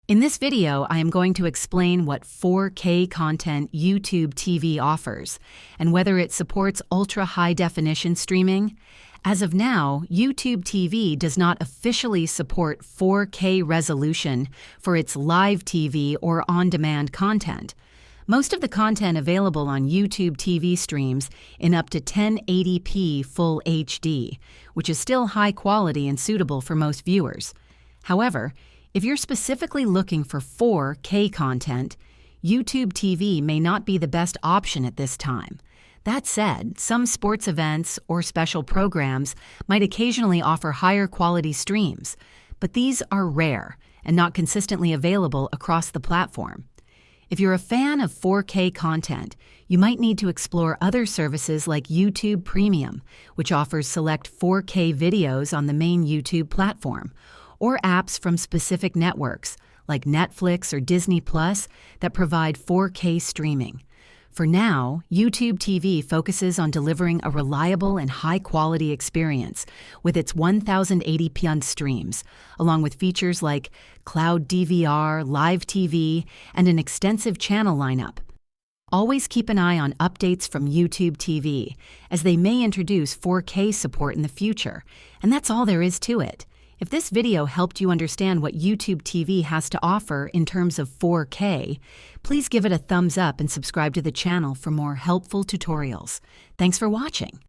In this video, I am going to explain what 4K content YouTube TV offers and whether it supports ultra-high definition streaming. As of now, YouTube TV does not officially support 4K resolution for its live TV or on-demand content. Most of the content available on YouTube TV streams in up to 1080p Full HD, which is still high quality and suitable for most viewers. However, if you're specifically looking for 4K content, YouTube TV may not be the best option at this time. That said, some sports events or special programs might occasionally offer higher quality streams, but these are rare and not consistently available across the platform. If you're a fan of 4K content, you might need to explore other services like YouTube Premium, which offers select 4K videos on the main YouTube platform, or apps from specific networks like Netflix or Disney Plus that provide 4K streaming. For now, YouTube TV focuses on delivering a reliable and high-quality experience with its 1080p streams, along with features like cloud DVR, live TV, and an extensive channel lineup. Always keep an eye on updates from YouTube TV, as they may introduce 4K support in the future, and that's all there is to it. If this video helped you understand what YouTube TV has to offer in terms of 4K, please give it a thumbs up and subscribe to the channel for more helpful tutorials. Thanks for watching.